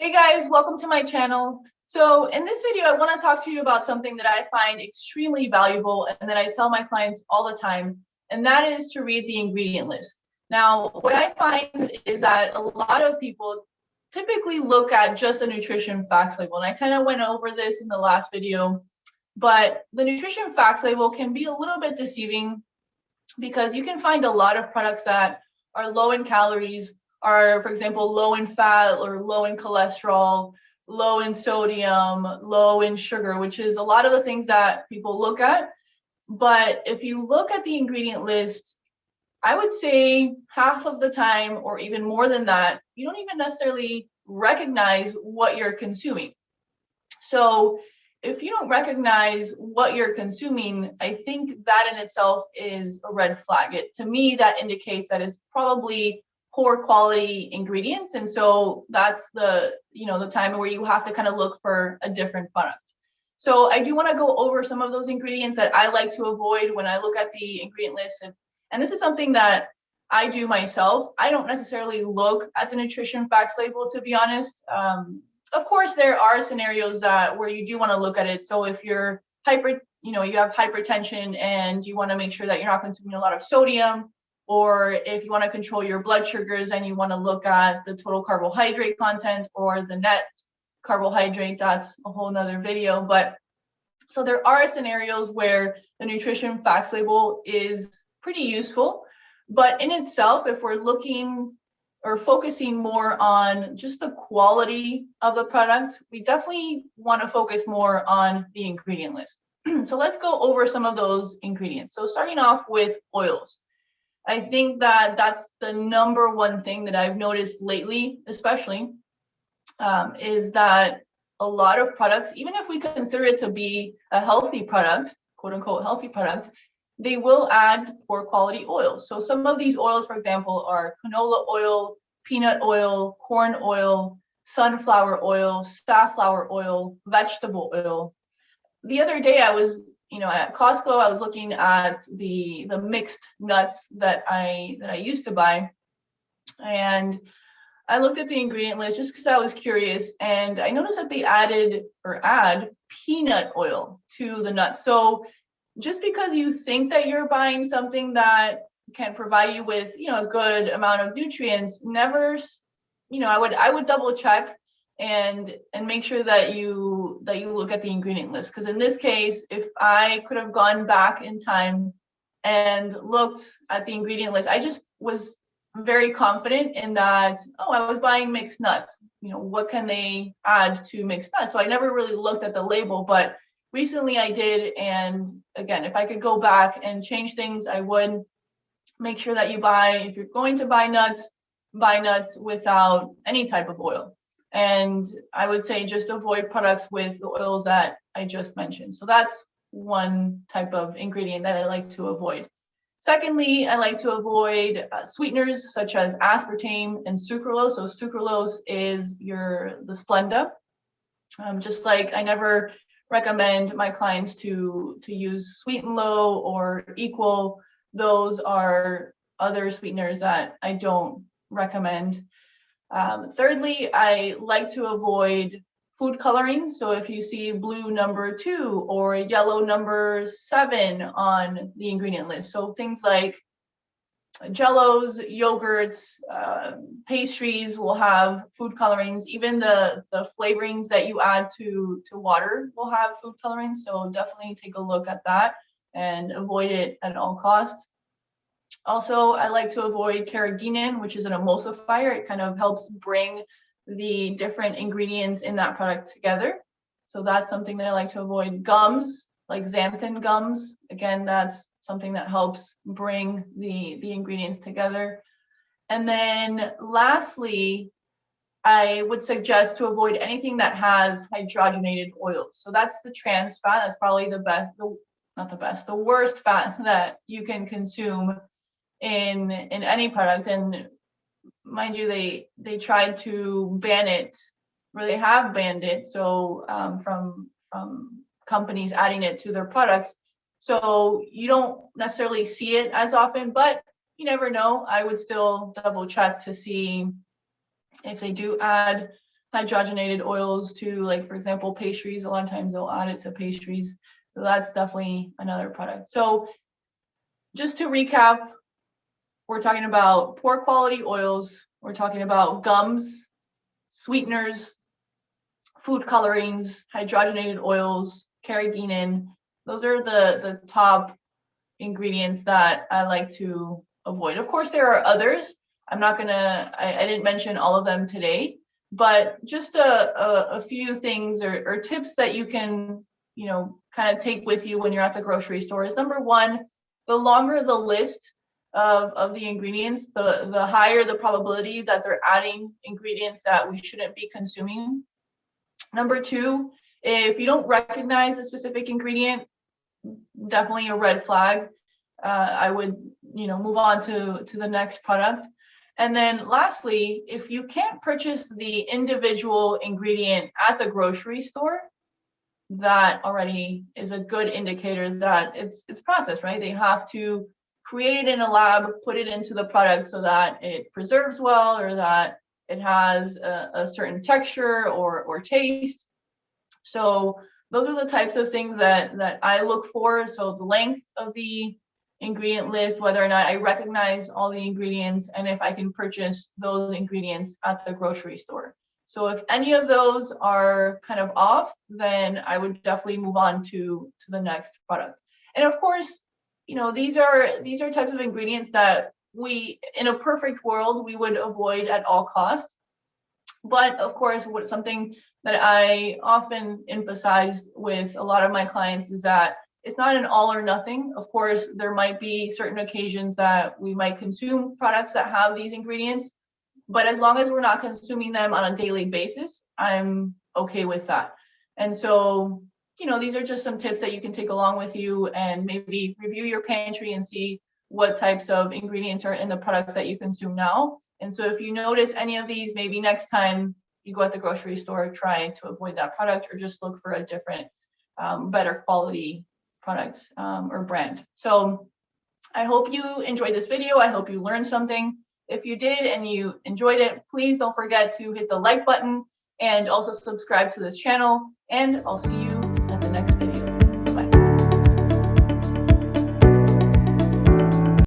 Hey guys, welcome to my channel. So in this video, I want to talk to you about something that I find extremely valuable and that I tell my clients all the time, and that is to read the ingredient list. Now, what I find is that a lot of people typically look at just the nutrition facts label, and I kind of went over this in the last video, but the nutrition facts label can be a little bit deceiving because you can find a lot of products that are low in calories, are, for example, low in fat or low in cholesterol, low in sodium, low in sugar, which is a lot of the things that people look at. But if you look at the ingredient list, I would say half of the time, or even more than that, you don't even necessarily recognize what you're consuming. So if you don't recognize what you're consuming, I think that in itself is a red flag. To me, that indicates that it's probably poor quality ingredients. And so that's the time where you have to kind of look for a different product. So I do want to go over some of those ingredients that I like to avoid when I look at the ingredient list. And this is something that I do myself. I don't necessarily look at the nutrition facts label, to be honest. Of course, there are scenarios where you do want to look at it. So if you're you have hypertension and you want to make sure that you're not consuming a lot of sodium, or if you want to control your blood sugars and you want to look at the total carbohydrate content or the net carbohydrate, that's a whole nother video. But so there are scenarios where the nutrition facts label is pretty useful. But in itself, if we're looking or focusing more on just the quality of the product, we definitely want to focus more on the ingredient list. So let's go over some of those ingredients. So starting off with oils. I think that that's the number one thing that I've noticed lately, especially, is that a lot of products, even if we consider it to be a healthy product, quote unquote healthy product, they will add poor quality oils. So some of these oils, for example, are canola oil, peanut oil, corn oil, sunflower oil, safflower oil, vegetable oil. The other day I was at Costco, I was looking at the mixed nuts that I used to buy, and I looked at the ingredient list just because I was curious, and I noticed that they add peanut oil to the nuts. So just because you think that you're buying something that can provide you with a good amount of nutrients, never I would double check and make sure that you look at the ingredient list. Because in this case, if I could have gone back in time and looked at the ingredient list, I just was very confident in that, I was buying mixed nuts. What can they add to mixed nuts? So I never really looked at the label, but recently I did. And again, if I could go back and change things, I would. Make sure that if you're going to buy nuts without any type of oil. And I would say just avoid products with the oils that I just mentioned. So that's one type of ingredient that I like to avoid. Secondly, I like to avoid sweeteners such as aspartame and sucralose. So sucralose is the Splenda. Just like I never recommend my clients to use Sweet and Low or Equal. Those are other sweeteners that I don't recommend. Thirdly, I like to avoid food coloring. So if you see blue number 2 or yellow number 7 on the ingredient list, so things like jellos, yogurts, pastries will have food colorings. Even the flavorings that you add to water will have food colorings. So definitely take a look at that and avoid it at all costs. Also, I like to avoid carrageenan, which is an emulsifier. It kind of helps bring the different ingredients in that product together. So that's something that I like to avoid. Gums, like xanthan gums. Again, that's something that helps bring the ingredients together. And then lastly, I would suggest to avoid anything that has hydrogenated oils. So that's the trans fat. That's probably the worst fat that you can consume in any product. And mind you, they tried to ban it, or they have banned it. So from companies adding it to their products. So you don't necessarily see it as often, but you never know. I would still double check to see if they do add hydrogenated oils to, like, for example, pastries. A lot of times they'll add it to pastries. So that's definitely another product. So just to recap, we're talking about poor quality oils. We're talking about gums, sweeteners, food colorings, hydrogenated oils, carrageenan. Those are the top ingredients that I like to avoid. Of course, there are others. I didn't mention all of them today, but just a few things or tips that you can, kind of take with you when you're at the grocery store is, number one, the longer the list of the ingredients, the higher the probability that they're adding ingredients that we shouldn't be consuming. Number two, if you don't recognize a specific ingredient, definitely a red flag. I would, move on to the next product. And then lastly, if you can't purchase the individual ingredient at the grocery store, that already is a good indicator that it's processed, right? They have to create it in a lab, put it into the product so that it preserves well, or that it has a certain texture or taste. So those are the types of things that I look for. So the length of the ingredient list, whether or not I recognize all the ingredients, and if I can purchase those ingredients at the grocery store. So if any of those are kind of off, then I would definitely move on to the next product. And of course, these are types of ingredients that we, in a perfect world, we would avoid at all costs. But of course, something that I often emphasize with a lot of my clients is that it's not an all or nothing. Of course, there might be certain occasions that we might consume products that have these ingredients, but as long as we're not consuming them on a daily basis, I'm okay with that. And so, these are just some tips that you can take along with you and maybe review your pantry and see what types of ingredients are in the products that you consume now. And so if you notice any of these, maybe next time you go at the grocery store, try to avoid that product or just look for a different, better quality product or brand. So I hope you enjoyed this video. I hope you learned something. If you did and you enjoyed it, please don't forget to hit the like button and also subscribe to this channel. And I'll see you